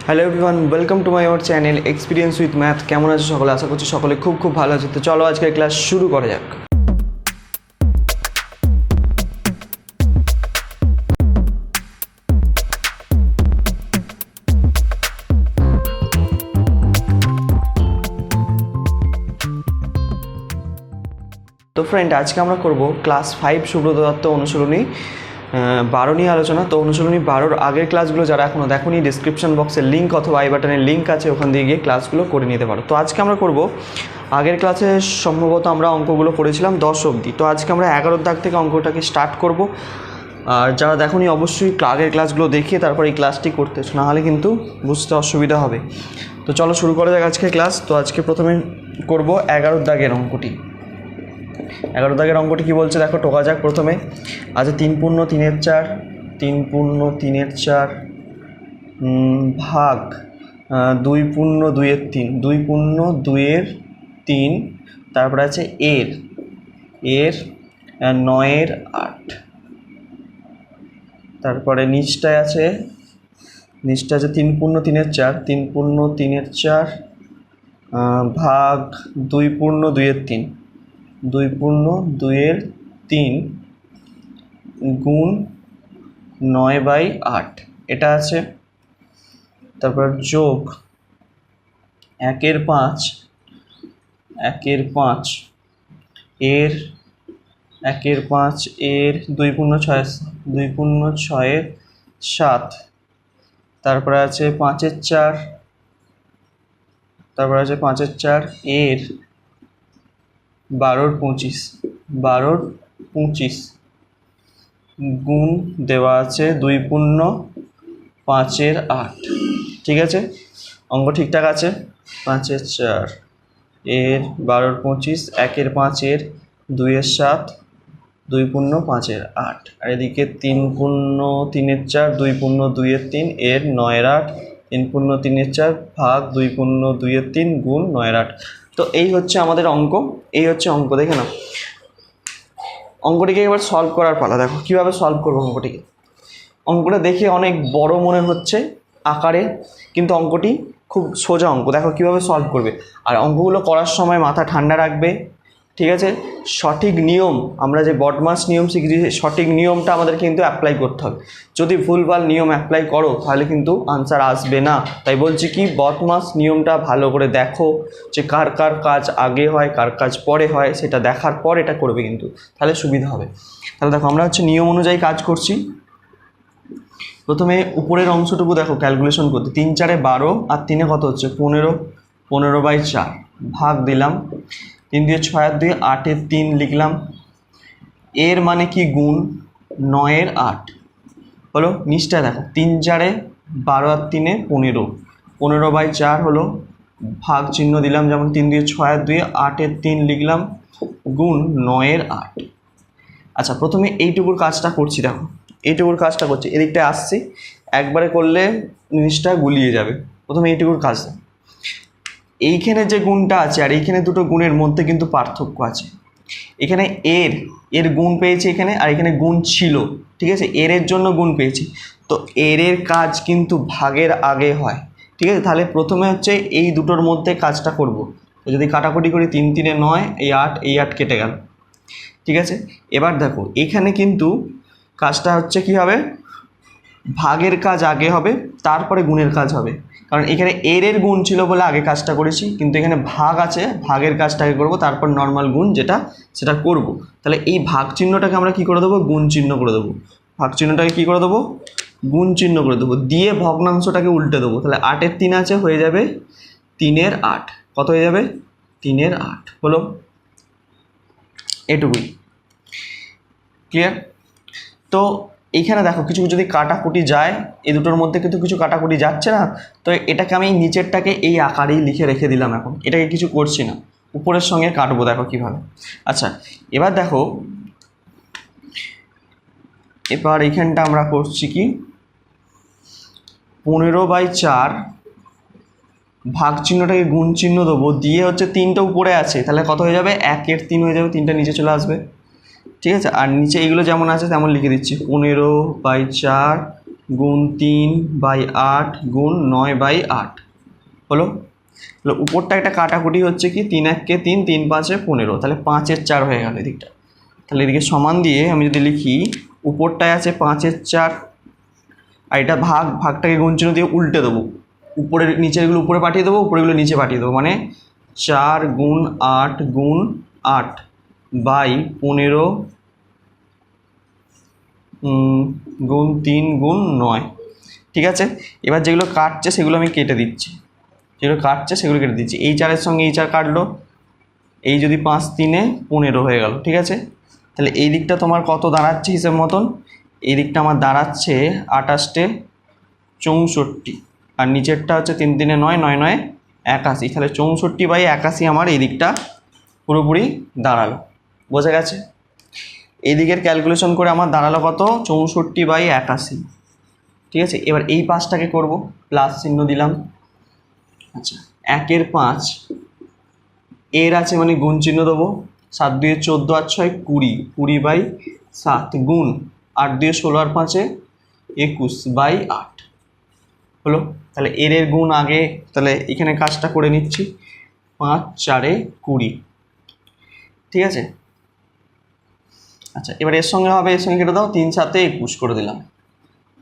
Hello everyone, welcome to my our channel experience with math. কেমন আছো সকলে? আশা করছি সকলে খুব ভালো আছে। তো চলো আজকের ক্লাস শুরু করা যাক। তো ফ্রেন্ড, আজকে আমরা করব ক্লাস 5 সুব্রত দত্ত অনুশীলনী 12 নিয়ে আলোচনা। তো অনুশীলনী 12-র আগের ক্লাসগুলো যারা এখনও দেখোনি, ডিসক্রিপশন বক্সের লিঙ্ক অথবা আই বাটনের লিঙ্ক আছে, ওখান দিয়ে গিয়ে ক্লাসগুলো করে নিতে পারো। তো আজকে আমরা করব, আগের ক্লাসে সম্ভবত আমরা অঙ্কগুলো করেছিলাম 10 অবধি। তো আজকে আমরা 11 দাগ থেকে অঙ্কটাকে স্টার্ট করব। আর যারা দেখোনি অবশ্যই আগের ক্লাসগুলো দেখিয়ে তারপর এই ক্লাসটি করতে, নাহলে কিন্তু বুঝতে অসুবিধা হবে। তো চলো শুরু করা যাক আজকে ক্লাস। তো আজকে প্রথমে করব 11 দাগের অঙ্কটি। 11 দাগের অঙ্কটি কী বলছে দেখো, টোকা যাক। প্রথমে আছে 3 পূর্ণ 3-এর 4, 3 পূর্ণ 3-এর 4 ভাগ 2 পূর্ণ 2-এর 3, 2 পূর্ণ 2-এর 3, তারপরে আছে এর 9-এর 8, তারপরে নিচটায় আছে 3 পূর্ণ 3-এর 4, 3 পূর্ণ 3-এর 4 ভাগ 2 পূর্ণ 2-এর 3, 2 পূর্ণ 2-এর 3 গুণ 9/8 এটা আছে। তারপর যোগ 1-এর 5 এর 2 পূর্ণ 6, 2 পূর্ণ 6-এর 7, তারপরে আছে 5-এর 4, তারপরে আছে 5-এর 4 এর 12-র 25 গুণ দেওয়া আছে 2 পূর্ণ 5-এর 8। ঠিক আছে, অঙ্ক ঠিকঠাক আছে। 5-এর 4 এর 12-র 25, 1-এর 5 এর 2-এর 7, 2 পূর্ণ 5-এর 8, আর এদিকে 3 পূর্ণ 3-এর 4, 2 পূর্ণ 2-এর 3 এর 9-এর 8, 3 পূর্ণ 3-এর 4 ভাগ 2 পূর্ণ 2-এর 3 গুণ 9-এর 8। তো এই হচ্ছে আমাদের অঙ্ক, দেখে নাও। অঙ্কটিকে এবার সলভ করার পালা। দেখো কীভাবে সলভ করবো অঙ্কটিকে। অঙ্কটা দেখে অনেক বড় মনে হচ্ছে আকারে, কিন্তু অঙ্কটি খুব সোজা অঙ্ক। দেখো কীভাবে সলভ করবে। আর অঙ্কগুলো করার সময় মাথা ঠান্ডা রাখবে, ঠিক আছে? সঠিক নিয়ম, আমরা যে বটমাস নিয়ম শিখেছি, সঠিক নিয়মটা আমাদের কিন্তু অ্যাপ্লাই করতে হবে। যদি ভুলভাল নিয়ম অ্যাপ্লাই করো তাহলে কিন্তু আনসার আসবে না। তাই বলছি কি, বটমাস নিয়মটা ভালো করে দেখো, যে কার কার কাজ আগে হয় কার কাজ পরে হয়, সেটা দেখার পর এটা করবে, কিন্তু তাহলে সুবিধা হবে। তাহলে দেখো আমরা হচ্ছে নিয়ম অনুযায়ী কাজ করছি। প্রথমে উপরের অংশটুকু দেখো ক্যালকুলেশন করতে, 3 4 12 আর 3 কত হচ্ছে 15, 15/4 ভাগ দিলাম 3 দিয়ে 6 আর 2 8-এর 3 লিখলাম। এর মানে কি গুণ 9-এর 8 হলো। নিচটা দেখো 3 4 12 আর 3 15, 15/4 হলো। ভাগ চিহ্ন দিলাম, যেমন 3 দিয়ে 6 আর 2 8-এর 3 লিখলাম গুণ 9-এর 8। আচ্ছা, প্রথমে এইটুকুর কাজটা করছি। দেখো এইটুকুর কাজটা করছি, এদিকটায় আসছি, একবারে করলে জিনিসটা গুলিয়ে যাবে। প্রথমে এইটুকুর কাজ। এইখানে যে গুণটা আছে আর এইখানে দুটো গুণের মধ্যে কিন্তু পার্থক্য আছে। এখানে এর গুণ পেয়েছি এখানে, আর এখানে গুণ ছিল, ঠিক আছে? এর জন্য গুণ পেয়েছি। তো এর কাজ কিন্তু ভাগের আগে হয়, ঠিক আছে? তাহলে প্রথমে হচ্ছে এই দুটোর মধ্যে কাজটা করব। তো যদি কাটাকুটি করি 3 3 9, এই 8 কেটে গেল, ঠিক আছে? এবার দেখো এখানে কিন্তু কাজটা হচ্ছে কি হবে, ভাগের কাজ আগে হবে, তারপরে গুণের কাজ হবে। কারণ এখানে এর গুণ ছিল বলে আগে কাজটা করেছি, কিন্তু এখানে ভাগ আছে, ভাগের কাজটা আগে করবো, তারপর নর্মাল গুণ সেটা করব। তাহলে এই ভাগ চিহ্নটাকে আমরা কি করে দেবো, গুণ চিহ্ন করে দেবো। ভাগ চিহ্নটাকে কি করে দেবো, গুণ চিহ্ন করে দেবো, দিয়ে ভগ্নাংশটাকে উল্টে দেবো। তাহলে 8-এর 3 আছে, হয়ে যাবে 3-এর 8। কত হয়ে যাবে, 3-এর 8 হলো। এটুকুই ক্লিয়ার? তো এইখানে দেখো কিছু যদি কাটাকুটি যায়, এই দুটোর মধ্যে কিন্তু কিছু কাটাকুটি যাচ্ছে না। তো এটাকে আমি নিচেরটাকে এই আকারেই লিখে রেখে দিলাম। এখন এটাকে কিছু করছি না, উপরের সঙ্গে কাটবো। দেখো কিভাবে। আচ্ছা, এবার দেখো, এবার এইখানটা আমরা করছি কি, 15/4 ভাগ চিহ্নটাকে গুণ চিহ্ন দেবো, দিয়ে হচ্ছে 3টা উপরে আছে, তাহলে কত হয়ে যাবে, 1-এর 3 হয়ে যাবে, 3টা নিচে চলে আসবে, ঠিক আছে? আর নিচে এইগুলো যেমন আছে তেমন লিখে দিচ্ছি, 15/4 গুণ 3/8 গুণ 9/8 হলো। তাহলে উপরটা একটা কাটাকুটি হচ্ছে কি 3 1 কে 3, 3 5 15, তাহলে 5-এর 4 হয়ে গেল এদিকটা। তাহলে এদিকে সমান দিয়ে আমি যদি লিখি উপরটায় আছে 5-এর 4, আর এটা ভাগটাকে গুণ চিহ্ন দিয়ে উল্টে দেবো, উপরের নিচেরগুলো উপরে পাঠিয়ে দেবো, উপরেগুলো নিচে পাঠিয়ে দেবো, মানে 4 গুণ 8 গুণ 8 বাই 15 গুণ 3 গুণ 9। ঠিক আছে, এবার যেগুলো কাটছে সেগুলো আমি কেটে দিচ্ছি, যেগুলো কাটছে সেগুলো কেটে দিচ্ছি। এই 4-এর সঙ্গে এই 4 কাটলো, এই যদি 5 3 15 হয়ে গেল। ঠিক আছে, তাহলে এই দিকটা তোমার কত দাঁড়াচ্ছে হিসেব মতন? এই দিকটা আমার দাঁড়াচ্ছে 28 64, আর নিচেরটা হচ্ছে 3 3 9 9 9 81, তাহলে 64/81 আমার এই দিকটা পুরোপুরি দাঁড়ালো। বোঝা গেছে? এই দিকের ক্যালকুলেশন করে আমার দাঁড়ালো কত? 64/81। ঠিক আছে, এবার এই পাঁচটাকে করব, প্লাস চিহ্ন দিলাম। আচ্ছা, 1-এর 5 এর আছে মানে গুণ চিহ্ন দেবো, 7 2 14 আর 6 20, 20/7 গুণ 8 2 16 আর 5 21/8 হলো। তাহলে এর গুণ আগে, তাহলে এখানে কাজটা করে নিচ্ছি, 5 4 20। ঠিক আছে, আচ্ছা এবার এর সঙ্গে হবে, এর সঙ্গে কেটে দাও, 3 7 21 করে দিলাম,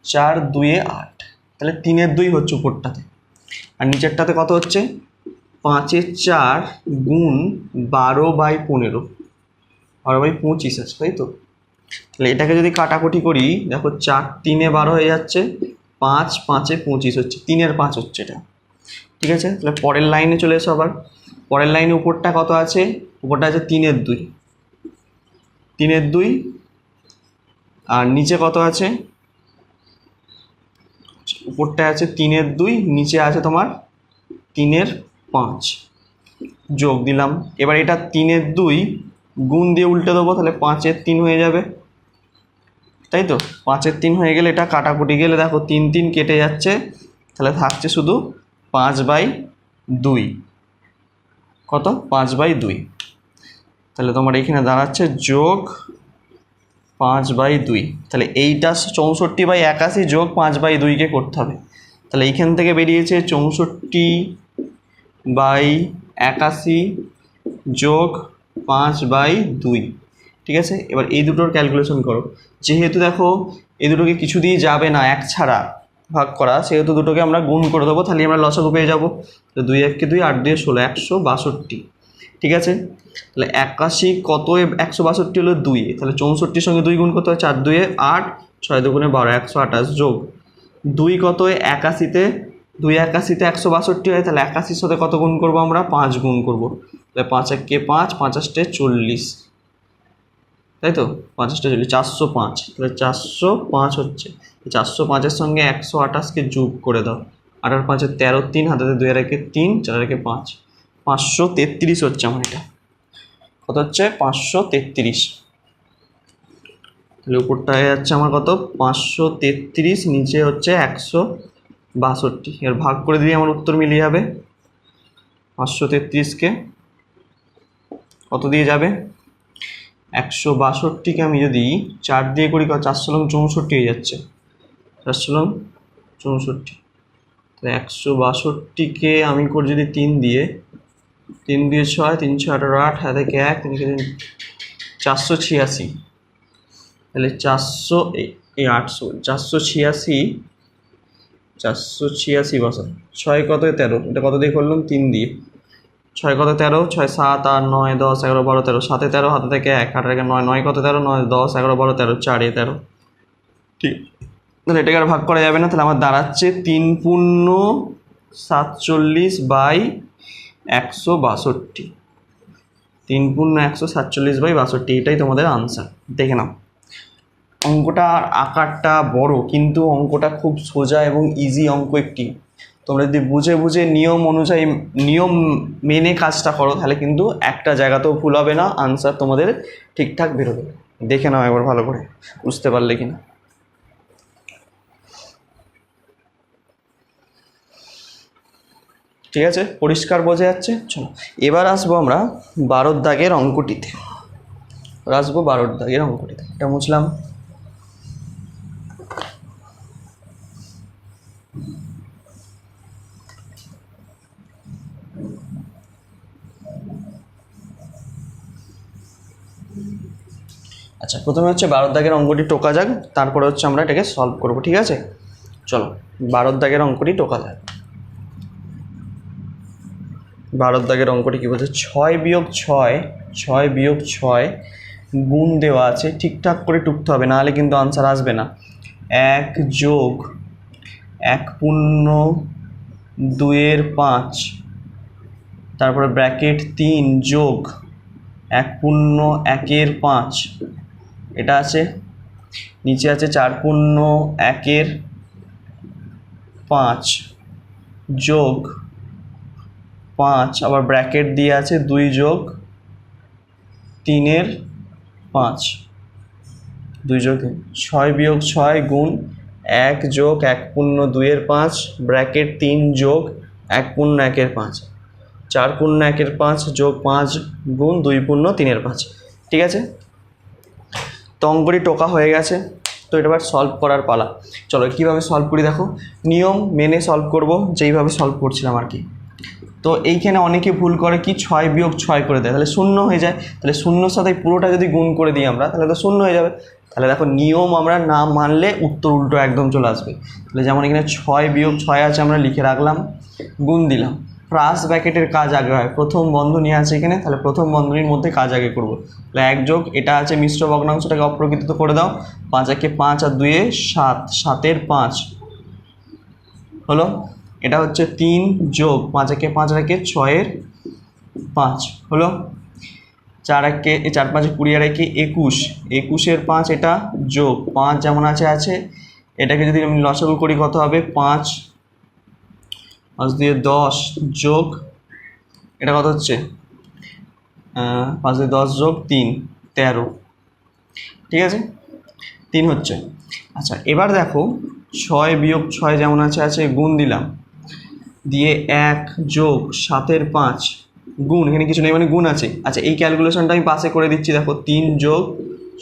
4 2 8, তাহলে 3-এর 2 হচ্ছে উপরটাতে, আর নিচেরটাতে কত হচ্ছে? 5-এর 4 গুণ 12/15, 12/25 আছে, তাই তো? তাহলে এটাকে যদি কাটাকুটি করি, দেখো 4 3 12 হয়ে যাচ্ছে, 5 5 25 হচ্ছে, 3-এর 5 হচ্ছে এটা। ঠিক আছে, তাহলে পরের লাইনে চলে এসো। আবার পরের লাইনে উপরটা কত আছে? উপরটা আছে 3-এর 2, 3-এর 2, আর নিচে কত আছে? উপরটা আছে 3-এর 2, নিচে আছে তোমার 3-এর 5, যোগ দিলাম। এবার এটা 3-এর 2 গুণ দিয়ে উল্টে দেবো, তাহলে 5-এর 3 হয়ে যাবে, তাই তো? 5-এর 3 হয়ে গেলে এটা কাটাকুটি গেলে দেখো 3 3 কেটে যাচ্ছে, তাহলে থাকছে শুধু 5/2। কত? 5/2। তাহলে তোমার এখানে দাঁড়াচ্ছে যোগ 5/2। তাহলে এইটা 64/81 যোগ 5/2কে করতে হবে। তাহলে এইখান থেকে বেরিয়েছে 64/81 যোগ 5/2। ঠিক আছে, এবার এই দুটোর ক্যালকুলেশন করো। যেহেতু দেখো এই দুটোকে কিছু দিয়ে যাবে না, এক ছাড়া ভাগ করা, সেহেতু দুটোকে আমরা গুণ করে দেবো, তাহলে আমরা লসাগু পেয়ে যাবো। তো 2 1 কে 2, 8 2 16, 162। ঠিক আছে, তাহলে 81 কত? 162 হলো 2, তাহলে 64-র সঙ্গে 2 গুণ করতে হয়, 4 2 8, 6 2 12, 128 যোগ 2 কত? 81-তে 2 81-তে 162 হয়, তাহলে 81-র সাথে কত গুণ করবো আমরা? 5 গুণ করবো, তাহলে 5 1 কে 5, 5 8 40, তাই তো? 5 8 40, 405, তাহলে 405 হচ্ছে। 405-এর সঙ্গে 128-কে যোগ করে দাও, 8 আর 5 13, 3 হাতে 2 আর 1 3, 4 আর 1 5, 533 হচ্ছে আমার এটা। কত হচ্ছে? 533। তাহলে উপরটায় যাচ্ছে আমার কত? 533, নিচে হচ্ছে 162। এর ভাগ করে দিলে আমার উত্তর মিলিয়ে যাবে। 533-কে কত দিয়ে যাবে? 162-কে আমি যদি 4 দিয়ে করি, 4 64 হয়ে যাচ্ছে, 4 64। তাহলে 162-কে আমি করি যদি 3 দিয়ে, 3 দিয়ে 6, 3 6 18, 8 হাতে 1, 3 486। তাহলে 400 এই 800, 486 বছর। 6 কত? 13, এটা কত দিয়ে করলাম? 3 দিয়ে। 6 কত? 13, 6 7 8 9 10 11 12 13, 7 13, হাতে থেকে 1, 8 থেকে 9, 9 কত? 13, 9 10 11 12 13, 4 13। ঠিক, তাহলে এটাকে আর ভাগ করা যাবে না, তাহলে আমার দাঁড়াচ্ছে 3 পূর্ণ 47/162, 3 পূর্ণ 147/62, এটাই তোমাদের আনসার। দেখে নাও, অঙ্কটা আকারটা বড়, কিন্তু অঙ্কটা খুব সোজা এবং ইজি অঙ্ক একটি। তোমরা যদি বুঝে বুঝে নিয়ম অনুযায়ী, নিয়ম মেনে কাজটা করো, তাহলে কিন্তু একটা জায়গাতেও ভুল হবে না, আনসার তোমাদের ঠিকঠাক বেরোবে। দেখে নাও একবার ভালো করে, বুঝতে পারলে কিনা। ঠিক আছে, পরিষ্কার বোঝা যাচ্ছে? চলো এবার আসবো আমরা 12 দাগের অঙ্কটিতে। এটা মুছলাম। আচ্ছা, প্রথমে হচ্ছে 12 দাগের অঙ্কটি টোকা যাক, তারপরে হচ্ছে আমরা এটাকে সলভ করব, ঠিক আছে? চলো 12 দাগের অঙ্কটি টোকা যাক। 12 দাগের অঙ্কটি কী বলছে? 6 বিয়োগ 6 গুণ দেওয়া আছে, ঠিকঠাক করে টুকতে হবে, নাহলে কিন্তু আনসার আসবে না। 1 যোগ 1 পূর্ণ 2 5, তারপরে ব্র্যাকেট 3 যোগ 1 পূর্ণ 1 5, এটা আছে। নিচে আছে 4 পূর্ণ 1 5 যোগ 5, আবার ব্র্যাকেট দিয়ে আছে 2 যোগ 3 5, 2 যোগ 3, 6 বিয়োগ 6 গুণ 1 যোগ 1 পূর্ণ 2 5, ব্র্যাকেট 3 যোগ 1 পূর্ণ 1 5, 4 পূর্ণ 1 5 যোগ 5 গুণ 2 পূর্ণ 3 5, ঠিক আছে? তো অঙ্কটি টোকা হয়ে গেছে। তো এটা এবার সলভ করার পালা। চলো কীভাবে সলভ করি দেখো, নিয়ম মেনে সলভ করব, যেইভাবে সলভ করছিলাম আর কি। তো এইখানে অনেকে ভুল করে কি 6 বিয়োগ 6 করে দেয়, তাহলে 0 হয়ে যায়। তাহলে 0-র সাথে পুরোটা যদি গুণ করে দিই আমরা, তাহলে তো 0 হয়ে যাবে। তাহলে দেখো নিয়ম আমরা না মানলে উত্তর উল্টো একদম চলে আসবে। তাহলে যেমন এখানে 6 বিয়োগ 6 আছে, আমরা লিখে রাখলাম, গুণ দিলাম। প্লাস ব্র্যাকেটের কাজ আগে হয়, প্রথম বন্ধনী আছে এখানে, তাহলে প্রথম বন্ধনীর মধ্যে কাজ আগে করব। তাহলে 1 যোগ, এটা আছে মিশ্র ভগ্নাংশটাকে অপ্রকৃতিত করে দাও, 5 একে 5 আর 2 এ 7, 7-এর 5 হলো। এটা হচ্ছে 3 যোগ 5 একে 5 রেখে 6-এর 5 হলো। 4 একে 4 5 20 আর একে 21, 21-এর 5 এটা যোগ 5 যেমন আছে আছে। এটাকে যদি আমি লসাগু করি কত হবে? 5 5 দিয়ে 10 যোগ, এটা কত হচ্ছে? 5 দিয়ে 10 যোগ 3 13, ঠিক আছে? 3 হচ্ছে। আচ্ছা এবার দেখো 6 বিয়োগ 6 যেমন আছে আছে, গুণ দিলাম, দিয়ে 1 যোগ 7-এর 5 গুণ, এখানে কিছু নেই মানে গুণ আছে। আচ্ছা এই ক্যালকুলেশনটা আমি পাশে করে দিচ্ছি, দেখো 3 যোগ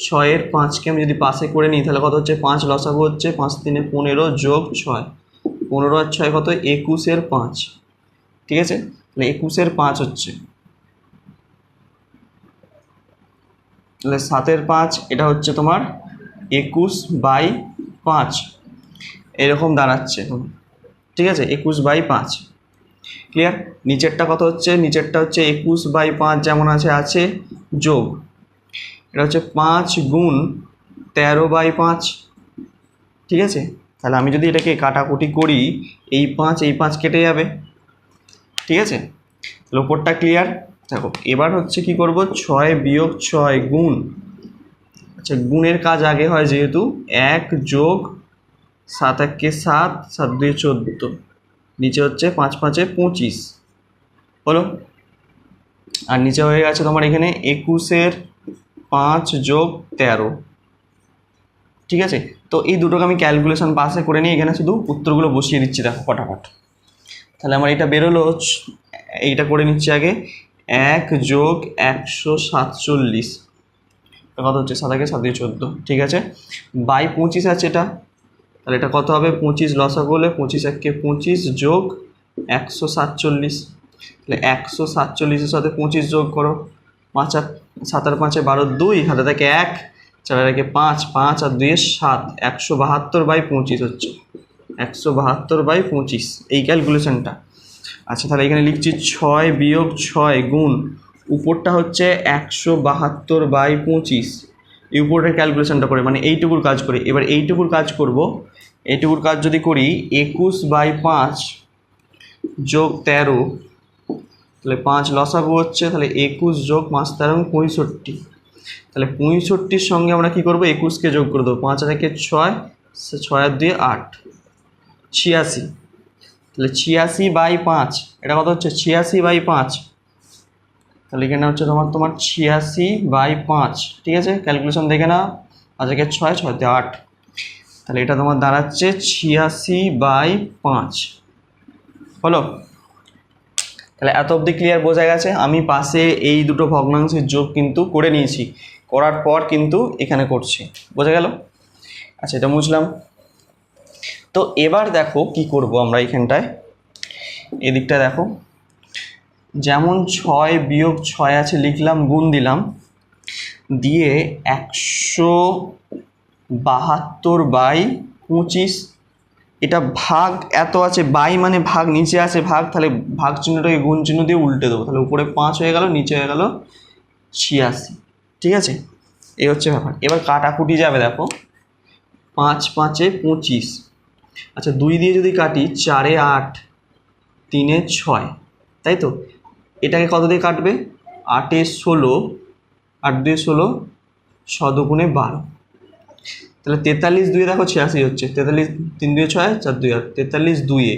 6-এর 5কে আমি যদি পাশে করে নিই, তাহলে কত হচ্ছে? 5 লসাগু হচ্ছে 5 3 15 যোগ 6, 15 আর 6 কত? 21-এর 5, ঠিক আছে? তাহলে 21-এর 5 হচ্ছে, তাহলে 7-এর 5, এটা হচ্ছে তোমার 21/5 এরকম দাঁড়াচ্ছে, ঠিক আছে? 21/5, ক্লিয়ার? নিচেরটা কত হচ্ছে? নিচেরটা হচ্ছে 21/5 যেমন আছে আছে যোগ, এটা হচ্ছে 5 গুণ 13/5, ঠিক আছে? তাহলে আমি যদি এটাকে কাটাকুটি করি, এই 5 কেটে যাবে, ঠিক আছে? তাহলে উপরটা ক্লিয়ার। দেখো এবার হচ্ছে কি করব, 6 বিয়োগ 6 গুণ, আচ্ছা গুণের কাজ আগে হয় যেহেতু, 1 যোগ 7 একে 7, 7 2 14, নিচে হচ্ছে 5 5 25 হলো। আর নিচে হয়ে গেছে তোমার এখানে 21-এর 5 যোগ 13, ঠিক আছে? তো এই দুটোকে আমি ক্যালকুলেশন পাশে করে নিই, এখানে শুধু উত্তরগুলো বসিয়ে দিচ্ছি, দেখো ফটাফট। তাহলে আমার এটা বেরোলো, এইটা করে নিচ্ছি আগে, 1 যোগ 147, কত হচ্ছে? 7 একে 7 দিয়ে 14, ঠিক আছে? বাই 25 আছে এটা, তাহলে এটা কত হবে? 25 লসাগু হলে 25 একে 25 যোগ 147, তাহলে 147-এর সাথে 25 যোগ করো, 5 আর 7 আর 5 12, 2 হাতে থেকে 1, 4 আর একে 5, 5 আর 2 7, 172/25 হচ্ছে, 172/25 এই ক্যালকুলেশনটা। আচ্ছা তাহলে এখানে লিখছি 6 বিয়োগ 6 গুণ, উপরটা হচ্ছে 172/25, এই উপরের ক্যালকুলেশনটা করে মানে এইটুকুর কাজ করে। এবার এইটুকুর কাজ করব, এইটুকুর কাজ যদি করি 21/5 যোগ 13, তাহলে 5 লসাগু হচ্ছে, তাহলে 21 যোগ 5 13 65, তাহলে 65-র সঙ্গে আমরা কী করবো? 21-কে যোগ করে দেবো, 5 আর একে 6, 6 আর 2 8, 86, তাহলে 86/5, এটা কত হচ্ছে? 86/5, তাহলে এখানে হচ্ছে তোমার 86/5, ঠিক আছে? ক্যালকুলেশন দেখে না, 5 একে 6, 6 দিয়ে 8, তাহলে এটা তোমার দাঁড়াচ্ছে 86/5 হলো। তাহলে এত অবধি ক্লিয়ার বোঝা গেছে। আমি পাশে এই দুটো ভগ্নাংশের যোগ কিন্তু করে নিয়েছি, করার পর কিন্তু এখানে করছি, বোঝা গেল? আচ্ছা এটা বুঝলাম। তো এবার দেখো কি করব আমরা এখানটায়, এদিকটা দেখো, যেমন 6 বিয়োগ 6 আছে লিখলাম, গুণ দিলাম, দিয়ে 172/25, এটা ভাগ এত আছে, বাই মানে ভাগ, নিচে আছে ভাগ, তাহলে ভাগ চিহ্নটাকে গুণ চিহ্ন দিয়ে উল্টে দেবো, তাহলে উপরে 5 হয়ে গেল, নিচে হয়ে গেল 86। ঠিক আছে, এই হচ্ছে ব্যাপার। এবার কাটাকুটি যাবে, দেখো 5 5 25, আচ্ছা 2 দিয়ে যদি কাটি 4 8 3 6, তাই তো। এটাকে কত দিয়ে কাটবে, 8 16, 8 2 16, 6 2 12, তাহলে 43 2 দেখো 86 হচ্ছে, 43 3 2 6 4 2 8, 43 2।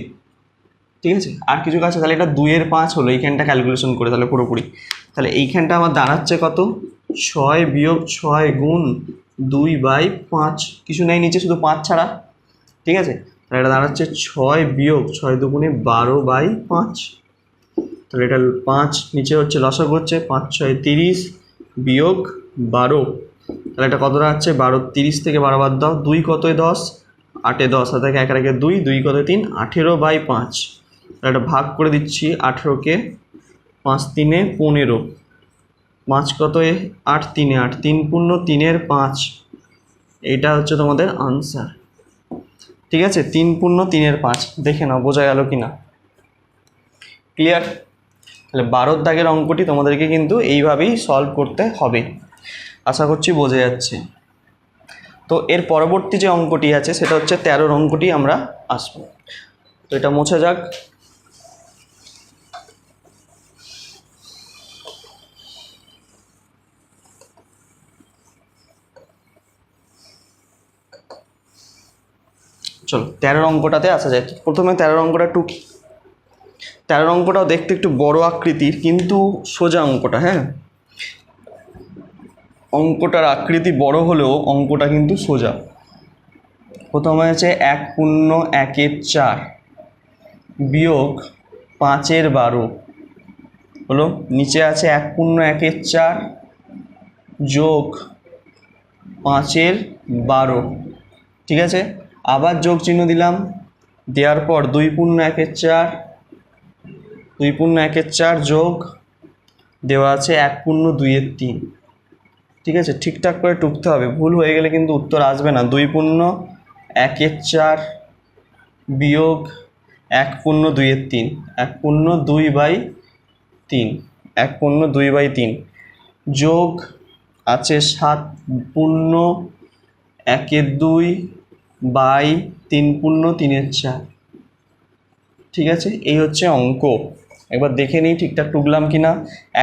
ঠিক আছে, আর কিছু কাছে, তাহলে এটা 2 এর 5 হলো, এইখানটা ক্যালকুলেশন করে তাহলে পুরোপুরি, তাহলে এইখানটা আমার দাঁড়াচ্ছে কত, 6 বিয়োগ 6 গুণ 2/5, কিছু নেই নিচে, শুধু 5 ছাড়া। ঠিক আছে, তাহলে এটা দাঁড়াচ্ছে 6 বিয়োগ 6 2 12/5, তাহলে এটা 5 নিচে হচ্ছে লসাগু হচ্ছে 5 6 30 বিয়োগ 12, তাহলে এটা কত দাঁড়াচ্ছে 12, 30 থেকে 12 বাদ দাও, 2 কতই 10, 8 10, আর থেকে 1 রেখে 2, 2 কত 3, 18/5, তাহলে এটা ভাগ করে দিচ্ছি, 18কে 5 3 15, 5 কত 8 3 8, 3 পূর্ণ 3 এর 5, এইটা হচ্ছে তোমাদের আনসার। ঠিক আছে, 3 পূর্ণ 3 এর 5, দেখে নাও বোঝা গেল কি না, ক্লিয়ার। তাহলে 12 দাগের অঙ্কটি তোমাদেরকে কিন্তু এইভাবেই সলভ করতে হবে, আশা করছি বোঝা যাচ্ছে। তো এর পরবর্তী যে অঙ্কটি আছে সেটা হচ্ছে 13 অঙ্কটি আমরা আসবো। তো এটা মোছা যাক। চলো 13 অঙ্কটাতে আসা যায়। প্রথমে 13 অঙ্কটা টুকি। 13 অঙ্কটাও দেখতে একটু বড় আকৃতির, কিন্তু সোজা অঙ্কটা। হ্যাঁ, অঙ্কটার আকৃতি বড় হলেও অঙ্কটা কিন্তু সোজা। প্রথমে আছে 1 পূর্ণ 1 4 বিয়োগ 5 12 হলো, নিচে আছে 1 পূর্ণ 1 4 যোগ 5 12। ঠিক আছে, আবার যোগ চিহ্ন দিলাম, দেওয়ার পর 2 পূর্ণ 1 4, 2 পূর্ণ 1 4 যোগ দেওয়া আছে 1 পূর্ণ 2 3। ঠিক আছে, ঠিকঠাক করে টুকতে হবে, ভুল হয়ে গেলে কিন্তু উত্তর আসবে না। 2 পূর্ণ 1 4 বিয়োগ 1 পূর্ণ 2 3, 1 পূর্ণ 2/3, 1 পূর্ণ 2/3 যোগ আছে 7 পূর্ণ 1 2 বাই 3 পূর্ণ 3 4। ঠিক আছে, এই হচ্ছে অঙ্ক। একবার দেখে নিই ঠিকঠাক টুকলাম কিনা।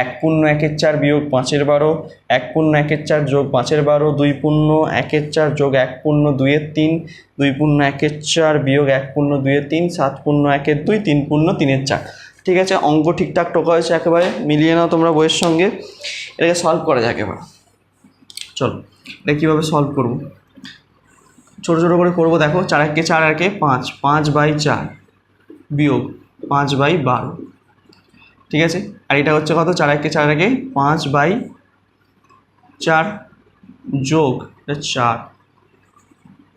1 পূর্ণ 1 4 বিয়োগ 5 12, 1 পূর্ণ 1 4 যোগ 5 12, 2 পূর্ণ 1 4 যোগ 1 পূর্ণ 2 3, 2 পূর্ণ 1 4 বিয়োগ 1 পূর্ণ 2 3, 7 পূর্ণ 1 2, 3 পূর্ণ 3 4। ঠিক আছে, অঙ্ক ঠিকঠাক টোকা হয়েছে, একেবারে মিলিয়ে নাও তোমরা বইয়ের সঙ্গে। এটাকে সলভ করা যায় একেবারে। চলো এটা কীভাবে সলভ করবো, ছোটো ছোটো করে করবো। দেখো 4 1 4 1 5, 5/4 বিয়োগ 5/12। ঠিক আছে, আর এটা হচ্ছে কত, 4 1 4 1 5/4 যোগ 4।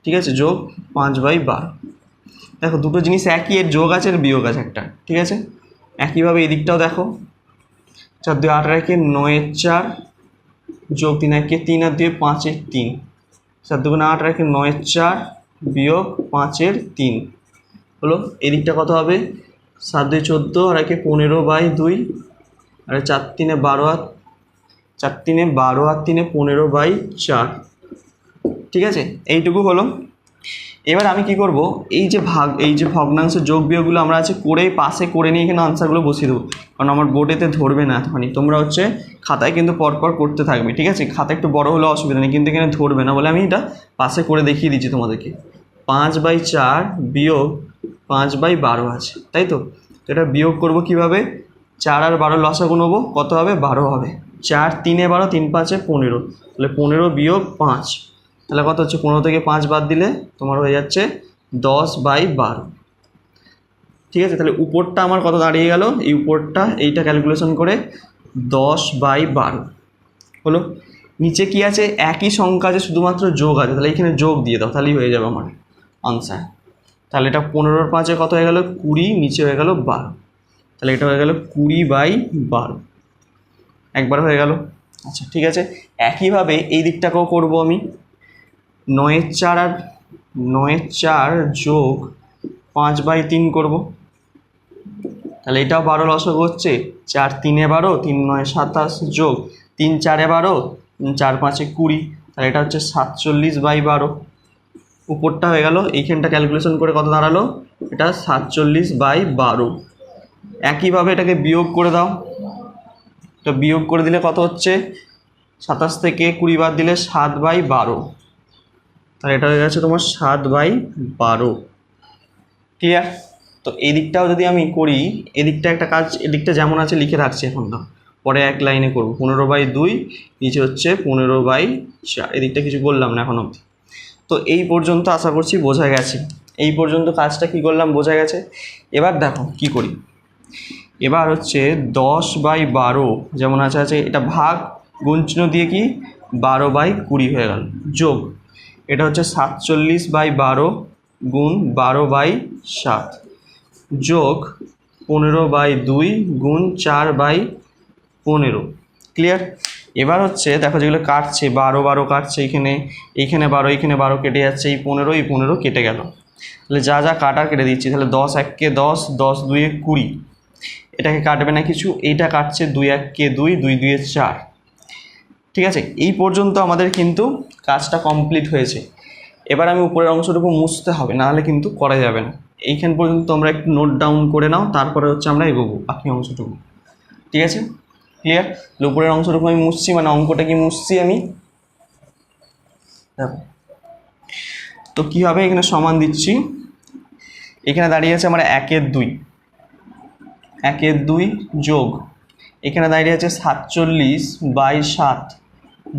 ঠিক আছে, যোগ 5/12। দেখো দুটো জিনিস একই, এর যোগ আছে এর বিয়োগ আছে একটা। ঠিক আছে, একইভাবে এই দিকটাও দেখো, 4 2 8 1 9 4 যোগ 3 1 3 আর 2 5 3, 4 2 8 1 9 4 বিয়োগ 5 3 হলো। এদিকটা কত হবে, 7 2 14 আর 1 15/2, আর 4 3 12 আর 4 3 12 আর 3 15/4। ঠিক আছে, এইটুকু হলো। এবার আমি কি করব, এই যে ভগ্নাংশের যোগ বিয়োগগুলো আমরা আছে করে পাশে করে নিয়ে এখানে আনসারগুলো বসিয়ে দেবো, কারণ আমার বোর্ডেতে ধরবে না এতখানি। তোমরা হচ্ছে খাতায় কিন্তু পরপর করতে থাকবে। ঠিক আছে, খাতা একটু বড় হলে অসুবিধা নেই, কিন্তু এখানে ধরবে না বলে আমি এটা পাশে করে দেখিয়ে দিচ্ছি তোমাদেরকে। 5/4 বিয়োগ 5/12 আছে, তাই তো। এটা বিয়োগ করব কিভাবে, 4 আর 12 লসাগু নেবো, কত হবে 12 হবে। 4 3 12, 3 5 15, তাহলে 15 বিয়োগ 5, তাহলে কত হচ্ছে, 15 থেকে 5 বাদ দিলে তোমার হয়ে যাচ্ছে 10/12। ঠিক আছে, তাহলে উপরটা আমার কত দাঁড়িয়ে গেল, এই উপরটা এইটা ক্যালকুলেশন করে 10/12 হলো। নিচে কি আছে, একই সংখ্যা আছে, শুধুমাত্র যোগ আছে, তাহলে এখানে যোগ দিয়ে দাও, তাহলেই হয়ে যাবে আমার আনসার। তাহলে এটা 15 5 কত হয়ে গেল 20, নিচে হয়ে গেল 12, তাহলে এটা হয়ে গেল 20/12, একবার হয়ে গেল। আচ্ছা ঠিক আছে, একইভাবে এই দিকটাকেও করব আমি। 9-4 আর 9-4 যোগ 5/3 করব, তাহলে এটাও 12 লসাগু হচ্ছে। 4-3 12, 3-9 27 যোগ 3-4 12, 4-5 20, তাহলে এটা হচ্ছে 47/12। উপরটা হয়ে গেল, এইখানটা ক্যালকুলেশন করে কত দাঁড়ালো, এটা 47/12। একইভাবে এটাকে বিয়োগ করে দাও, তো বিয়োগ করে দিলে কত হচ্ছে, 27 থেকে 20 বাদ দিলে 7/12, তাহলে এটা হয়ে গেছে তোমার 7/12। ক্লিয়ার? তো এই দিকটাও যদি আমি করি, এদিকটা একটা কাজ, এদিকটা যেমন আছে লিখে রাখছি এখন না, পরে এক লাইনে করবো। 15/2, নিচে হচ্ছে 15/4, এদিকটা কিছু বললাম না এখন অবধি। তো এই পর্যন্ত আশা করছি বোঝা গেছে, এই পর্যন্ত কাজটা কি করলাম বোঝা গেছে। এবার দেখো কি করি, এবার হচ্ছে 10/12 যেমন আছে এটা ভাগ, গুণ চিহ্ন দিয়ে কি 12/20 হয়ে গেল, যোগ এটা হচ্ছে 47/12 গুণ 12/7 যোগ 15/2 গুণ 4/15। ক্লিয়ার? এবার হচ্ছে দেখো যেগুলো কাটছে, 12 কাটছে, এইখানে 12, এইখানে 12 কেটে যাচ্ছে, এই 15 কেটে গেল, তাহলে যা যা কাটার কেটে দিচ্ছি। তাহলে 10 1-কে 10, 10 2-এ 20, এটাকে কাটবে না কিছু, এইটা কাটছে 2 1-কে 2, 2 2-এ 4। ঠিক আছে, এই পর্যন্ত আমাদের কিন্তু কাজটা কমপ্লিট হয়েছে। এবার আমি উপরের অংশটুকু মুছতে হবে, নাহলে কিন্তু করা যাবে না। এইখান পর্যন্ত তোমরা একটু নোট ডাউন করে নাও, তারপরে হচ্ছে আমরা এগোবো বাকি অংশটুকু। ঠিক আছে, ক্লিয়ার? উপরের অংশটুকু আমি মুছছি, মানে অঙ্কটা কি মুছছি আমি। দেখো তো কী হবে, এখানে সমান দিচ্ছি, এখানে দাঁড়িয়ে আছে আমার 1/2, 1/2 যোগ এখানে দাঁড়িয়ে আছে 47/7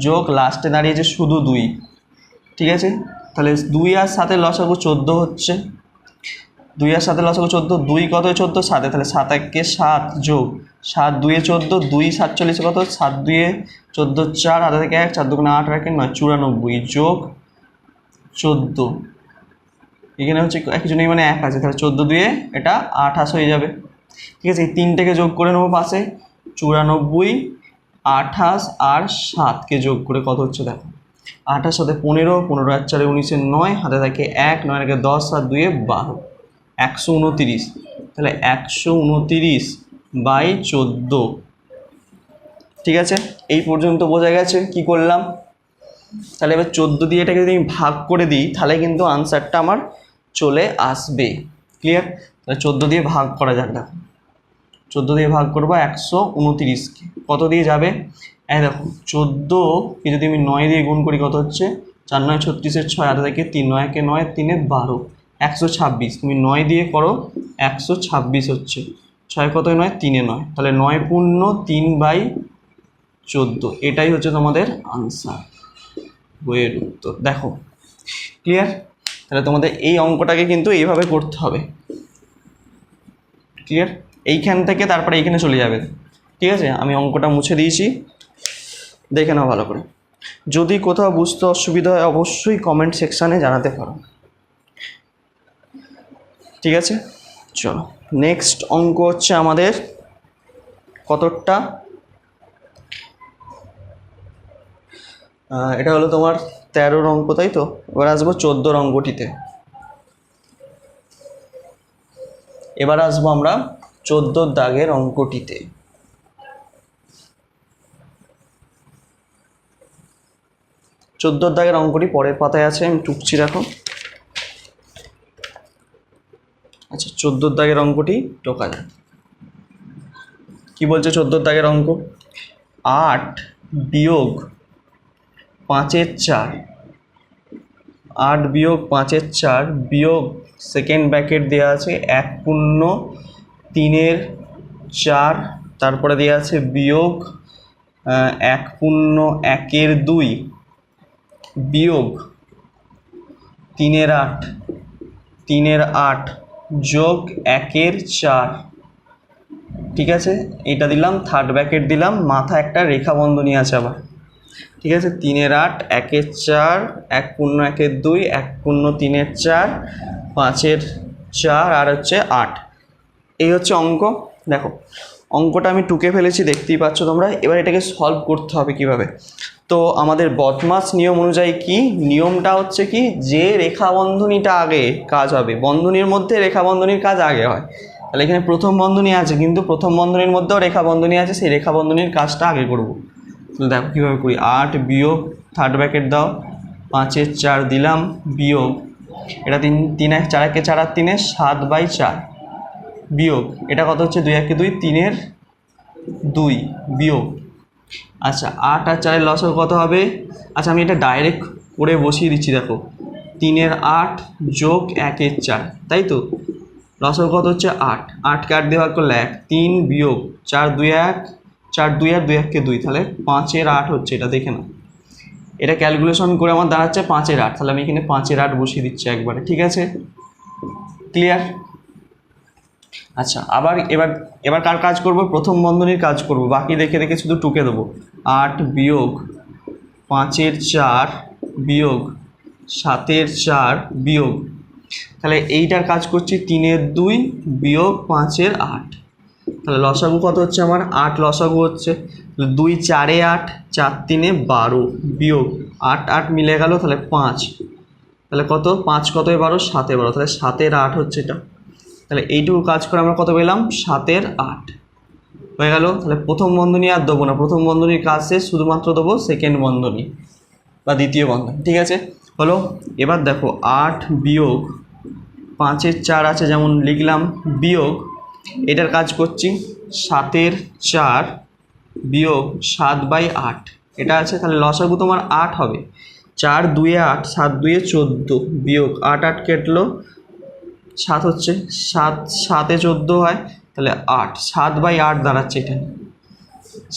যোগ লাস্টে দাঁড়িয়েছে শুধু 2। ঠিক আছে, তাহলে 2 আর 7-এর লসাগু 14 হচ্ছে, 2 আর 7-এর লসাগু 14, 2 কত 14 7-এ, তাহলে 7 1-কে 7 যোগ 7 2-এ 14, 2 47 কত, 7 2-এ 14 4, হাতে থেকে 1, 4 2 8 1 9 94 যোগ 14, এখানে হচ্ছে কিছু নেই মানে 1 আছে, তাহলে 14 2-এ এটা 28 হয়ে যাবে। ঠিক আছে, এই 3টেকে যোগ করে নেবো পাশে, 94, 28 আর 7কে যোগ করে কত হচ্ছে দেখো, 28 সাথে 15, 15 আর 4-এ 19-এ 9, হাতে থাকে 1, 9 এর 10 আর 2-এ 12, 129। তাহলে 129/14। ঠিক আছে, এই পর্যন্ত বোঝা গেছে কি করলাম। তাহলে এবার 14 দিয়ে এটাকে যদি আমি ভাগ করে দিই, তাহলে কিন্তু আনসারটা আমার চলে আসবে। ক্লিয়ার? তাহলে 14 দিয়ে ভাগ করা যাক। দেখো 14 দিয়ে ভাগ করবো 129কে, কত দিয়ে যাবে, দেখো 14কে যদি আমি 9 দিয়ে গুণ করি কত হচ্ছে, 4 9 36-এর 6, হাতে থেকে 3, 9 1-এ 9, 3-এ 12, 126। তুমি 9 দিয়ে করো, 126 হচ্ছে, 6 কত 9, 3-এ 9, তাহলে 9 পূর্ণ 3/14, এটাই হচ্ছে তোমাদের আনসার, বইয়ের উত্তর। দেখো ক্লিয়ার? তাহলে তোমাদের এই অঙ্কটাকে কিন্তু এইভাবে করতে হবে। ক্লিয়ার? এইখান থেকে তারপরে এইখানে চলে যাবে। ঠিক আছে, আমি অঙ্কটা মুছে দিয়েছি, দেখে নাও ভালো করে। যদি কোথাও বুঝতে অসুবিধা হয় অবশ্যই কমেন্ট সেকশানে জানাতে পারো। ঠিক আছে, চলো নেক্সট অঙ্ক হচ্ছে আমাদের কতটা, এটা হলো তোমার 13 অঙ্ক, তাই তো। এবার আসবো 14 অঙ্কটিতে। এবার আসবো আমরা 14 দাগের অঙ্কটিতে। 14 দাগের অঙ্কটি পরের পাতায় আছে, আমি টুকছি, দেখো। আচ্ছা 14 দাগের অঙ্কটি টোকা যায়। কি বলছে 14 দাগের অঙ্ক, 8 বিয়োগ 5-এর 4, 8 বিয়োগ 5-এর 4 বিয়োগ সেকেন্ড ব্র্যাকেট দেওয়া আছে 1 পূর্ণ 3-এর 4, তারপরে দেওয়া আছে বিয়োগ 1 পূর্ণ 1-এর 2 বিয়োগ 3-এর 8, 3-এর 8 যোগ 1-এর 4। ঠিক আছে, এটা দিলাম, থার্ড ব্র্যাকেট দিলাম, মাথা একটা রেখা বন্ধনী আছে আবার। ঠিক আছে, 3-এর 8, 1-এর 4, 1 পূর্ণ 1-এর 2, 1 পূর্ণ 3-এর 4, 5-এর 4 আর হচ্ছে 8। এই হচ্ছে অঙ্ক। দেখো অঙ্কটা আমি টুকে ফেলেছি, দেখতেই পাচ্ছ তোমরা। এবার এটাকে সলভ করতে হবে কিভাবে। তো আমাদের বদমাস নিয়ম অনুযায়ী কি নিয়মটা হচ্ছে কি, যে রেখা বন্ধনীটা আগে কাজ হবে, বন্ধনীর মধ্যে রেখা বন্ধনীর কাজ আগে হয়। তাহলে এখানে প্রথম বন্ধনী আছে, কিন্তু প্রথম বন্ধনীর মধ্যেও রেখা বন্ধনী আছে, সেই রেখা বন্ধনীর কাজটা আগে করব। তাহলে দেখো কীভাবে করি। 8 বিয়োগ থার্ড ব্র্যাকেট দাও, 5-এর 4 দিলাম, বিয়োগ এটা 3 4 1 4 আর 3 7/4 বিয়োগ এটা কত হচ্ছে 2 1 2 3-এর 2 বিয়োগ। আচ্ছা 8 আর 4-এর লসাগু কত হবে। আচ্ছা আমি এটা ডাইরেক্ট করে বসিয়ে দিচ্ছি। দেখো 3-এর 8 যোগ 1-এর 4, তাই তো লসাগু কত হচ্ছে 8। 8কে 8 দিয়ে ভাগ করলে 1, 3 বিয়োগ 4 2 1, 4 2 আর 2 1 2, তাহলে 5-এর 8 হচ্ছে। এটা দেখে না, এটা ক্যালকুলেশন করে আমার দাঁড়াচ্ছে 5-এর 8। তাহলে আমি এখানে 5-এর 8 বসিয়ে দিচ্ছি একবারে, ঠিক আছে, ক্লিয়ার। আচ্ছা আবার এবার কার কাজ করব, প্রথম বন্ধনীর কাজ করব, বাকি দেখে দেখে শুধু টুকে দেবো। 8 বিয়োগ 5-এর 4 বিয়োগ 7-এর 4 বিয়োগ, তাহলে এইটার কাজ করছি 3-এর 2 বিয়োগ 5-এর 8। তাহলে লসাগু কত হচ্ছে আমার 8 লসাগু হচ্ছে 2 4-এ 8, 4 3-এ 12 বিয়োগ 8 8 মিলে গেল, তাহলে 5, তাহলে কত 5 কত 12 7-এ 12, তাহলে 7-এর 8 হচ্ছে এটা। তাহলে এইটুকু কাজ করে আমরা কত পেলাম 7-এর 8 হয়ে গেল। তাহলে প্রথম বন্ধনী আর দেবো না, প্রথম বন্ধনীর কাজ শেষ, শুধুমাত্র দেবো সেকেন্ড বন্ধনী বা দ্বিতীয় বন্ধনী, ঠিক আছে হলো। এবার দেখো 8 বিয়োগ 5-এর 4 আছে যেমন লিখলাম, বিয়োগ এটার কাজ করছি 7-এর 4 বিয়োগ 7/8 এটা আছে। তাহলে লসাগু তোমার 8 হবে, 4 2 8, 7 2 14 বিয়োগ 8 8 কেটলো 7 হচ্ছে, 7 7-এ 14 হয়, তাহলে 8, 7/8 দাঁড়াচ্ছে এটা,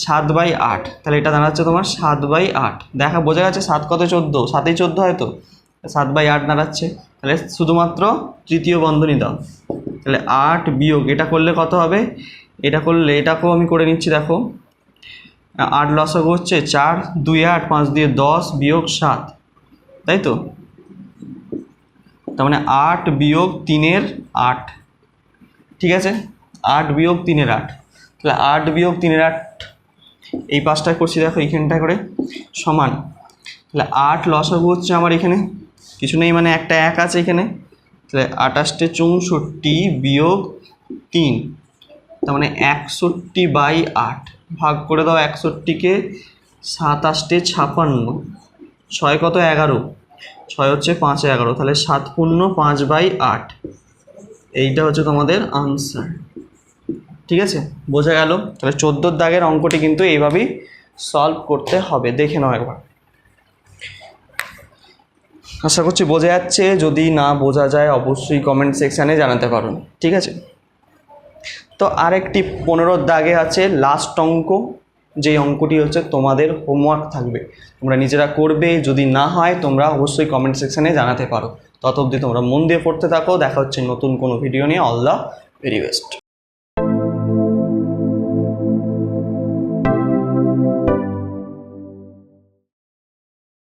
7/8, তাহলে এটা দাঁড়াচ্ছে তোমার 7/8। দেখা বোঝা যাচ্ছে 7 কত 14, 7-এই 14 হয় তো, 7/8 দাঁড়াচ্ছে। তাহলে শুধুমাত্র তৃতীয় বন্ধনী দাও। তাহলে 8 বিয়োগ এটা করলে কত হবে, এটা করলে এটাকেও আমি করে নিচ্ছি। দেখো 8 লসাগু হচ্ছে 4 2 8, 5 দিয়ে 10 বিয়োগ 7, তাই তো, তার মানে 8 বিয়োগ 3-এর 8, ঠিক আছে, 8 বিয়োগ 3-এর 8। তাহলে 8 বিয়োগ 3-এর 8 এই পাঁচটায় করছি, দেখো এইখানটায় করে সমান। তাহলে 8 লসাগু হচ্ছে আমার এখানে কিছু নেই, মানে একটা 1 আছে এখানে, তাহলে 28-এ 64 বিয়োগ 3, তার মানে 61/8 ভাগ করে দাও 61কে, 7 8-এ 56, 6 কত 11, 6 হচ্ছে 5 11, তাহলে 7 পূর্ণ 5/8 এইটা হচ্ছে তোমাদের আনসার, ঠিক আছে, বোঝা গেল। তাহলে 14 দাগের অঙ্কটি কিন্তু এইভাবেই সলভ করতে হবে, দেখে নাও একবার। আশা করছি বোঝা যাচ্ছে, যদি না বোঝা যায় অবশ্যই কমেন্ট সেকশানে জানাতে পারো, ঠিক আছে। তো আরেকটি 15 দাগে আছে লাস্ট অঙ্ক, যেই অঙ্কটি হচ্ছে তোমাদের হোমওয়ার্ক থাকবে, তোমরা নিজেরা করবে, যদি না হয় তোমরা অবশ্যই কমেন্ট সেকশানে জানাতে পারো। তত অবধি তোমরা মন দিয়ে পড়তে থাকো, দেখা হচ্ছে নতুন কোনো ভিডিও নিয়ে। All the very best.